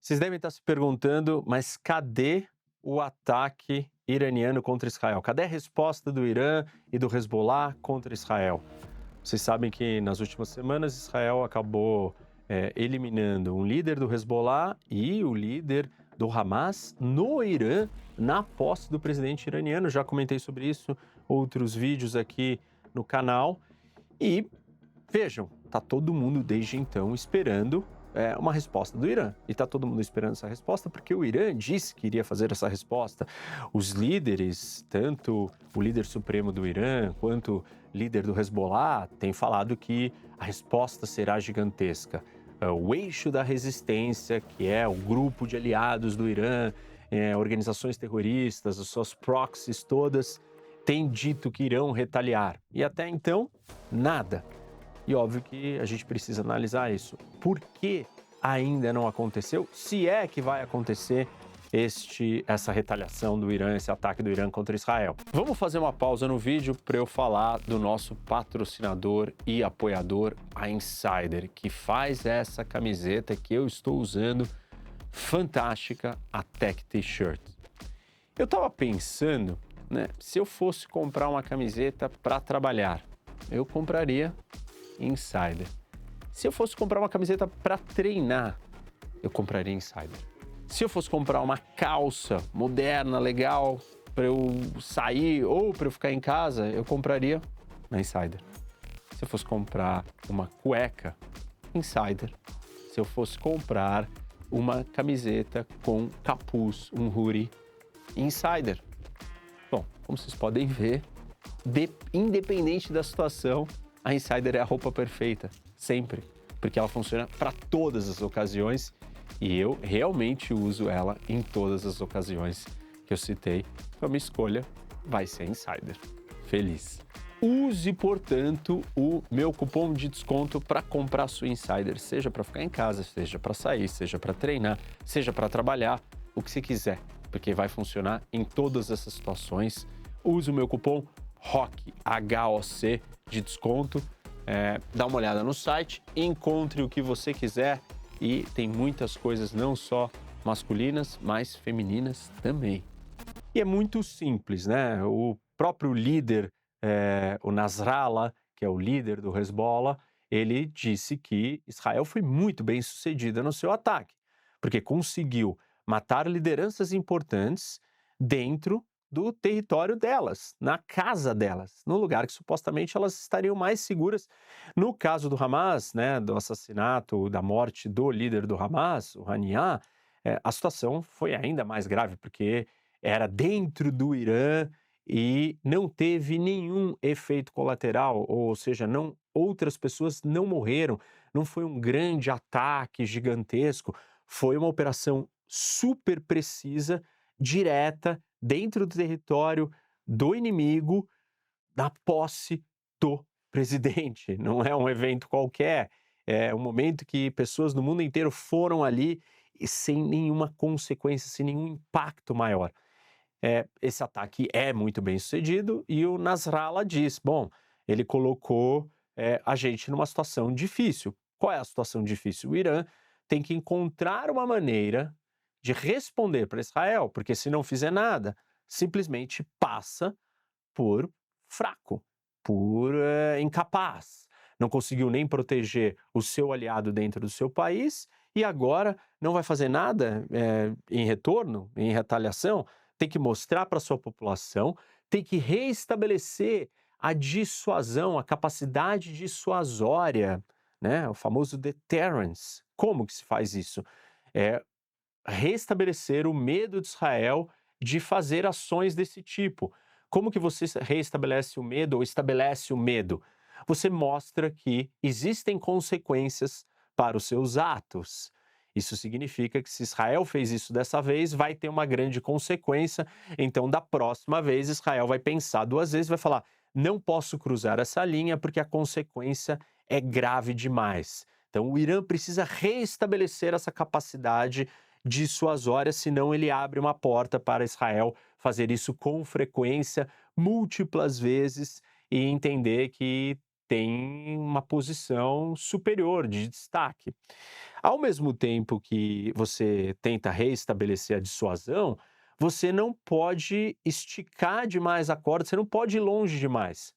Vocês devem estar se perguntando, mas cadê o ataque iraniano contra Israel? Cadê a resposta do Irã e do Hezbollah contra Israel? Vocês sabem que nas últimas semanas Israel acabou eliminando um líder do Hezbollah e o líder do Hamas no Irã, na posse do presidente iraniano. Já comentei sobre isso, outros vídeos aqui no canal. E vejam, tá todo mundo desde então esperando uma resposta do Irã. E tá todo mundo esperando essa resposta porque o Irã disse que iria fazer essa resposta. Os líderes, tanto o líder supremo do Irã quanto o líder do Hezbollah, têm falado que a resposta será gigantesca. O eixo da resistência, que é o grupo de aliados do Irã, organizações terroristas, as suas proxies todas, têm dito que irão retaliar. E até então, nada. E óbvio que a gente precisa analisar isso. Por que ainda não aconteceu? Se é que vai acontecer essa retaliação do Irã, esse ataque do Irã contra Israel. Vamos fazer uma pausa no vídeo para eu falar do nosso patrocinador e apoiador, a Insider, que faz essa camiseta que eu estou usando, fantástica, a Tech T-Shirt. Eu estava pensando, se eu fosse comprar uma camiseta para trabalhar, eu compraria Insider. Se eu fosse comprar uma camiseta para treinar, eu compraria Insider. Se eu fosse comprar uma calça moderna, legal, para eu sair ou para eu ficar em casa, eu compraria na Insider. Se eu fosse comprar uma cueca, Insider. Se eu fosse comprar uma camiseta com capuz, um hoodie, Insider. Bom, como vocês podem ver, independente da situação, a Insider é a roupa perfeita, sempre, porque ela funciona para todas as ocasiões e eu realmente uso ela em todas as ocasiões que eu citei. Então, a minha escolha vai ser Insider. Feliz. Use, portanto, o meu cupom de desconto para comprar sua Insider, seja para ficar em casa, seja para sair, seja para treinar, seja para trabalhar, o que você quiser, porque vai funcionar em todas essas situações. Use o meu cupom ROC, H-O-C, de desconto. Dá uma olhada no site, encontre o que você quiser e tem muitas coisas não só masculinas, mas femininas também. E é muito simples, né? O próprio líder, o Nasrallah, que é o líder do Hezbollah, ele disse que Israel foi muito bem sucedida no seu ataque, porque conseguiu matar lideranças importantes dentro do território delas, na casa delas, no lugar que supostamente elas estariam mais seguras. No caso do Hamas, do assassinato, da morte do líder do Hamas, o Haniyeh, a situação foi ainda mais grave, porque era dentro do Irã e não teve nenhum efeito colateral, ou seja, outras pessoas não morreram, não foi um grande ataque gigantesco, foi uma operação super precisa, direta, dentro do território do inimigo, na posse do presidente. Não é um evento qualquer, é um momento que pessoas do mundo inteiro foram ali e sem nenhuma consequência, sem nenhum impacto maior. Esse ataque é muito bem sucedido e o Nasrallah diz, bom, ele colocou a gente numa situação difícil. Qual é a situação difícil? O Irã tem que encontrar uma maneira de responder para Israel, porque se não fizer nada, simplesmente passa por fraco, por incapaz. Não conseguiu nem proteger o seu aliado dentro do seu país e agora não vai fazer nada em retorno, em retaliação. Tem que mostrar para a sua população, tem que reestabelecer a dissuasão, a capacidade dissuasória, o famoso deterrence. Como que se faz isso? Restabelecer o medo de Israel de fazer ações desse tipo. Como que você restabelece o medo ou estabelece o medo? Você mostra que existem consequências para os seus atos. Isso significa que se Israel fez isso dessa vez, vai ter uma grande consequência. Então, da próxima vez, Israel vai pensar duas vezes, vai falar: não posso cruzar essa linha porque a consequência é grave demais. Então, o Irã precisa reestabelecer essa capacidade dissuasória, senão ele abre uma porta para Israel fazer isso com frequência, múltiplas vezes, e entender que tem uma posição superior, de destaque. Ao mesmo tempo que você tenta reestabelecer a dissuasão, você não pode esticar demais a corda, você não pode ir longe demais.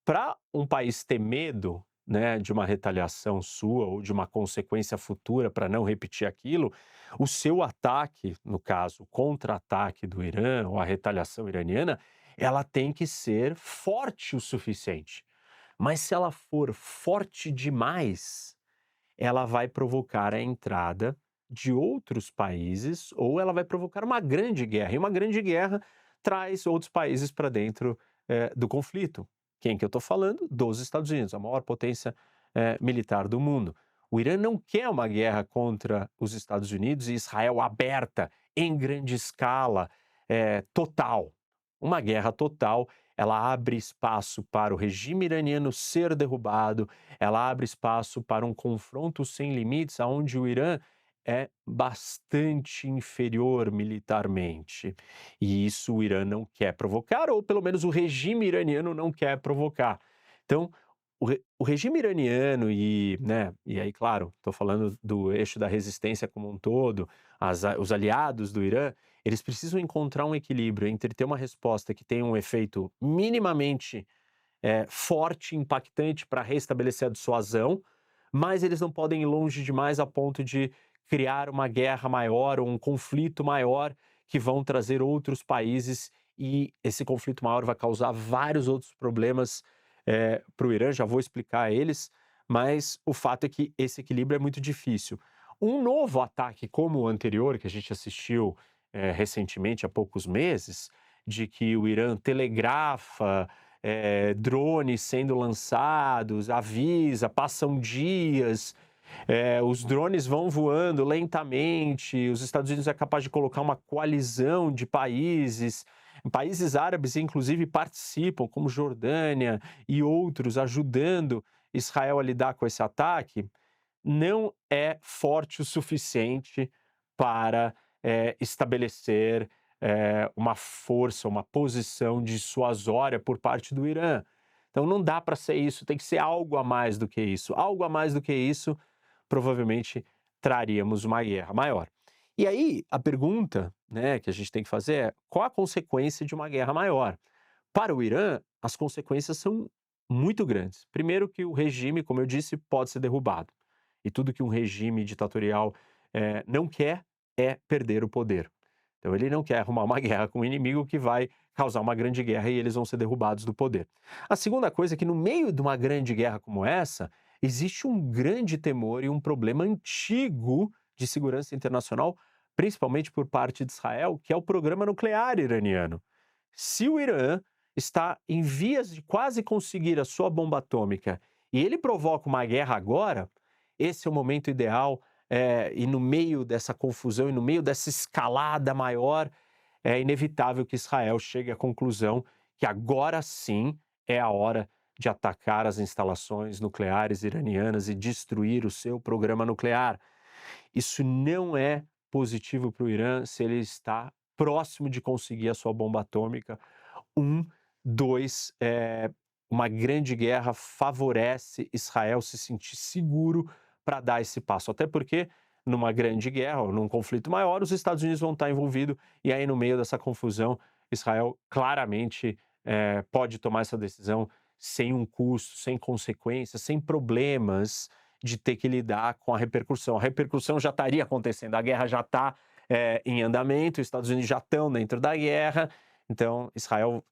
Para um país ter medo, né, de uma retaliação sua ou de uma consequência futura para não repetir aquilo, o seu ataque, no caso, o contra-ataque do Irã ou a retaliação iraniana, ela tem que ser forte o suficiente. Mas se ela for forte demais, ela vai provocar a entrada de outros países ou ela vai provocar uma grande guerra. E uma grande guerra traz outros países para dentro do conflito. Quem que eu estou falando? Dos Estados Unidos, a maior potência militar do mundo. O Irã não quer uma guerra contra os Estados Unidos e Israel aberta, em grande escala, total. Uma guerra total, ela abre espaço para o regime iraniano ser derrubado, ela abre espaço para um confronto sem limites, onde o Irã é bastante inferior militarmente. E isso o Irã não quer provocar, ou pelo menos o regime iraniano não quer provocar. Então, o regime iraniano e aí, claro, estou falando do eixo da resistência como um todo, os aliados do Irã, eles precisam encontrar um equilíbrio entre ter uma resposta que tenha um efeito minimamente forte, impactante para restabelecer a dissuasão, mas eles não podem ir longe demais a ponto de criar uma guerra maior ou um conflito maior que vão trazer outros países e esse conflito maior vai causar vários outros problemas para o Irã, já vou explicar eles, mas o fato é que esse equilíbrio é muito difícil. Um novo ataque como o anterior, que a gente assistiu recentemente, há poucos meses, de que o Irã telegrafa drones sendo lançados, avisa, passam dias, os drones vão voando lentamente, os Estados Unidos é capaz de colocar uma coalizão de países, países árabes inclusive participam, como Jordânia e outros, ajudando Israel a lidar com esse ataque, não é forte o suficiente para estabelecer uma força, uma posição dissuasória por parte do Irã. Então não dá para ser isso, tem que ser algo a mais do que isso. Algo a mais do que isso, provavelmente traríamos uma guerra maior. E aí a pergunta, né, que a gente tem que fazer é: qual a consequência de uma guerra maior? Para o Irã, as consequências são muito grandes. Primeiro que o regime, como eu disse, pode ser derrubado. E tudo que um regime ditatorial não quer é perder o poder. Então ele não quer arrumar uma guerra com o inimigo que vai causar uma grande guerra e eles vão ser derrubados do poder. A segunda coisa é que no meio de uma grande guerra como essa, existe um grande temor e um problema antigo de segurança internacional, principalmente por parte de Israel, que é o programa nuclear iraniano. Se o Irã está em vias de quase conseguir a sua bomba atômica e ele provoca uma guerra agora, esse é o momento ideal e no meio dessa confusão e no meio dessa escalada maior, é inevitável que Israel chegue à conclusão que agora sim é a hora de atacar as instalações nucleares iranianas e destruir o seu programa nuclear. Isso não é positivo para o Irã se ele está próximo de conseguir a sua bomba atômica. Um, dois, uma grande guerra favorece Israel se sentir seguro para dar esse passo. Até porque, numa grande guerra ou num conflito maior, os Estados Unidos vão estar envolvidos e aí, no meio dessa confusão, Israel claramente pode tomar essa decisão sem um custo, sem consequências, sem problemas de ter que lidar com a repercussão. A repercussão já estaria acontecendo, a guerra já está em andamento, os Estados Unidos já estão dentro da guerra, então Israel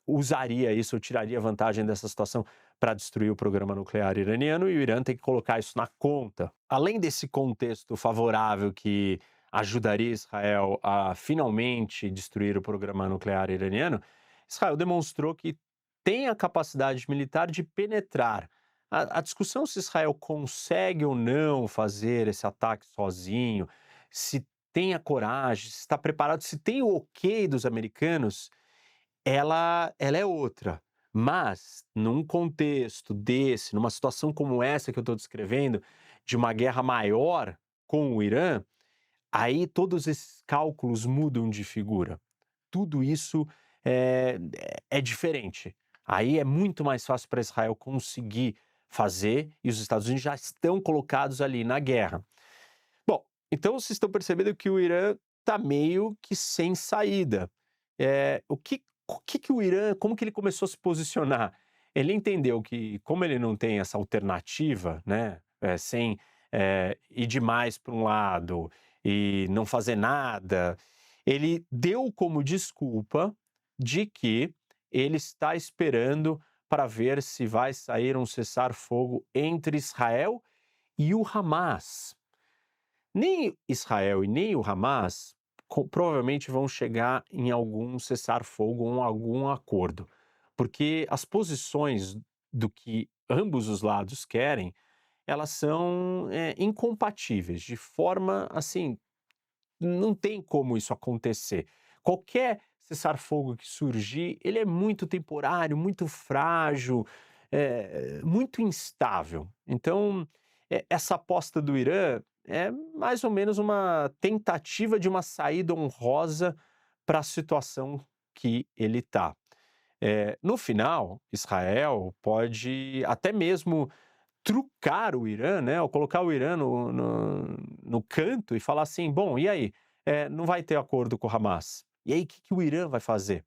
usaria isso, ou tiraria vantagem dessa situação para destruir o programa nuclear iraniano e o Irã tem que colocar isso na conta. Além desse contexto favorável que ajudaria Israel a finalmente destruir o programa nuclear iraniano, Israel demonstrou que tem a capacidade militar de penetrar. A discussão se Israel consegue ou não fazer esse ataque sozinho, se tem a coragem, se está preparado, se tem o ok dos americanos, ela é outra. Mas, num contexto desse, numa situação como essa que eu estou descrevendo, de uma guerra maior com o Irã, aí todos esses cálculos mudam de figura. Tudo isso é diferente. Aí é muito mais fácil para Israel conseguir fazer e os Estados Unidos já estão colocados ali na guerra. Bom, então vocês estão percebendo que o Irã está meio que sem saída. O que que o Irã, como que ele começou a se posicionar? Ele entendeu que, como ele não tem essa alternativa, né, sem ir demais para um lado e não fazer nada, ele deu como desculpa de que ele está esperando para ver se vai sair um cessar-fogo entre Israel e o Hamas. Nem Israel e nem o Hamas provavelmente vão chegar em algum cessar-fogo ou algum acordo, porque as posições do que ambos os lados querem, elas são incompatíveis, de forma assim, não tem como isso acontecer. Qualquer cessar-fogo que surgir, ele é muito temporário, muito frágil, muito instável. Então, essa aposta do Irã é mais ou menos uma tentativa de uma saída honrosa para a situação que ele está. No final, Israel pode até mesmo trucar o Irã, né, ou colocar o Irã no canto e falar assim: bom, e aí? Não vai ter acordo com o Hamas. E aí, o que o Irã vai fazer?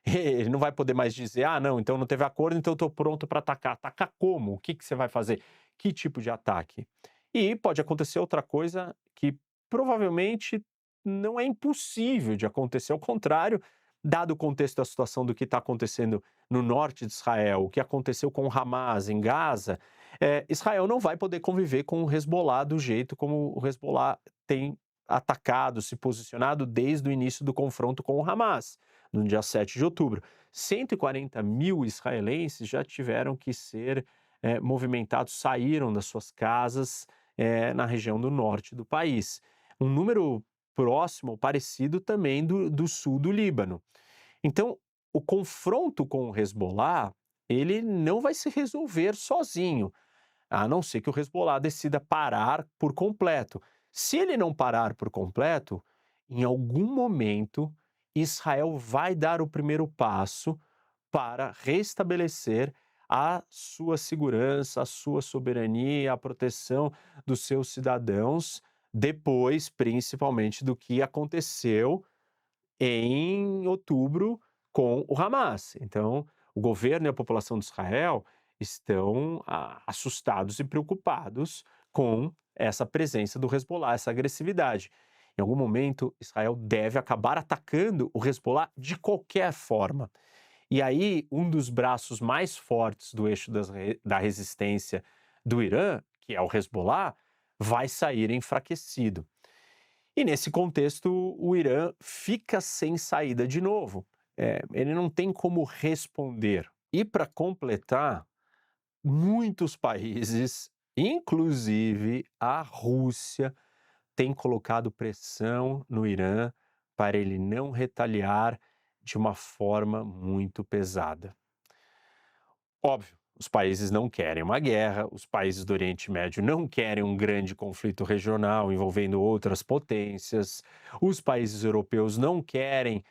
Ele não vai poder mais dizer: ah, não, então não teve acordo, então eu estou pronto para atacar. Atacar como? O que você vai fazer? Que tipo de ataque? E pode acontecer outra coisa que provavelmente não é impossível de acontecer, ao contrário, dado o contexto da situação do que está acontecendo no norte de Israel, o que aconteceu com o Hamas em Gaza, Israel não vai poder conviver com o Hezbollah do jeito como o Hezbollah tem atacado, se posicionado desde o início do confronto com o Hamas, no dia 7 de outubro. 140 mil israelenses já tiveram que ser movimentados, saíram das suas casas na região do norte do país. Um número próximo, parecido também do sul do Líbano. Então, o confronto com o Hezbollah, ele não vai se resolver sozinho, a não ser que o Hezbollah decida parar por completo. Se ele não parar por completo, em algum momento, Israel vai dar o primeiro passo para restabelecer a sua segurança, a sua soberania, a proteção dos seus cidadãos, depois, principalmente, do que aconteceu em outubro com o Hamas. Então, o governo e a população de Israel estão assustados e preocupados com essa presença do Hezbollah, essa agressividade. Em algum momento, Israel deve acabar atacando o Hezbollah de qualquer forma. E aí, um dos braços mais fortes do eixo da resistência do Irã, que é o Hezbollah, vai sair enfraquecido. E nesse contexto, o Irã fica sem saída de novo. Ele não tem como responder. E para completar, muitos países, inclusive a Rússia, têm colocado pressão no Irã para ele não retaliar de uma forma muito pesada. Óbvio, os países não querem uma guerra, os países do Oriente Médio não querem um grande conflito regional envolvendo outras potências, os países europeus não querem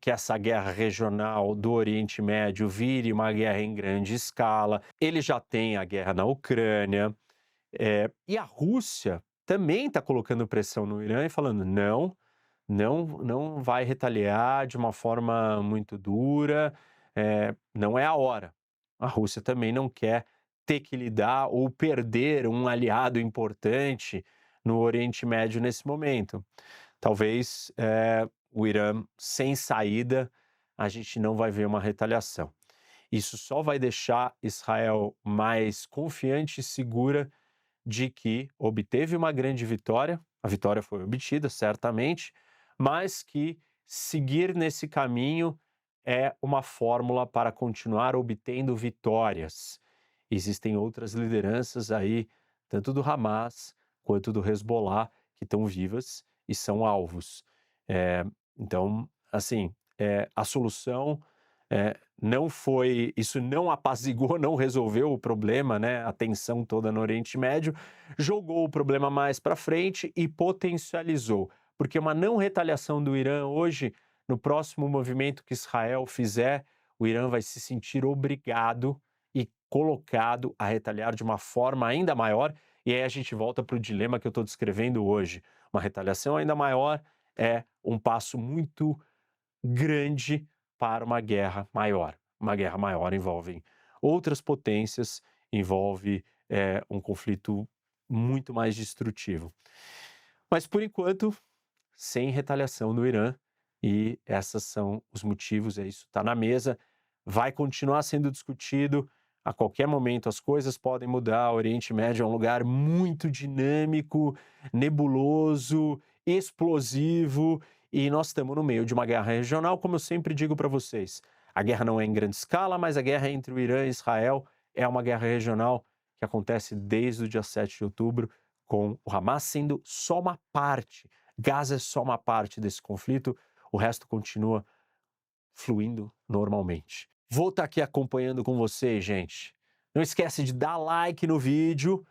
que essa guerra regional do Oriente Médio vire uma guerra em grande escala. Ele já tem a guerra na Ucrânia, e a Rússia também está colocando pressão no Irã e falando: não, não vai retaliar de uma forma muito dura, não é a hora. A Rússia também não quer ter que lidar ou perder um aliado importante no Oriente Médio nesse momento. Talvez o Irã sem saída, a gente não vai ver uma retaliação. Isso só vai deixar Israel mais confiante e segura de que obteve uma grande vitória, a vitória foi obtida, certamente, mas que seguir nesse caminho é uma fórmula para continuar obtendo vitórias. Existem outras lideranças aí, tanto do Hamas quanto do Hezbollah, que estão vivas e são alvos. Então, assim, a solução não foi, isso não apaziguou, não resolveu o problema, né, a tensão toda no Oriente Médio, jogou o problema mais para frente e potencializou, porque uma não retaliação do Irã hoje, no próximo movimento que Israel fizer, o Irã vai se sentir obrigado e colocado a retaliar de uma forma ainda maior. E aí a gente volta para o dilema que eu estou descrevendo hoje. Uma retaliação ainda maior é um passo muito grande para uma guerra maior. Uma guerra maior envolve outras potências, envolve um conflito muito mais destrutivo. Mas, por enquanto, sem retaliação do Irã, e esses são os motivos, isso está na mesa, vai continuar sendo discutido. A qualquer momento as coisas podem mudar. O Oriente Médio é um lugar muito dinâmico, nebuloso, explosivo, e nós estamos no meio de uma guerra regional, como eu sempre digo para vocês. A guerra não é em grande escala, mas a guerra entre o Irã e Israel é uma guerra regional que acontece desde o dia 7 de outubro, com o Hamas sendo só uma parte. Gaza é só uma parte desse conflito, o resto continua fluindo normalmente. Vou estar aqui acompanhando com vocês, gente. Não esquece de dar like no vídeo,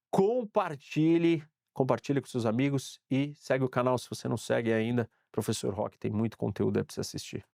compartilhe com seus amigos e segue o canal se você não segue ainda. Professor Roque tem muito conteúdo aí para você assistir.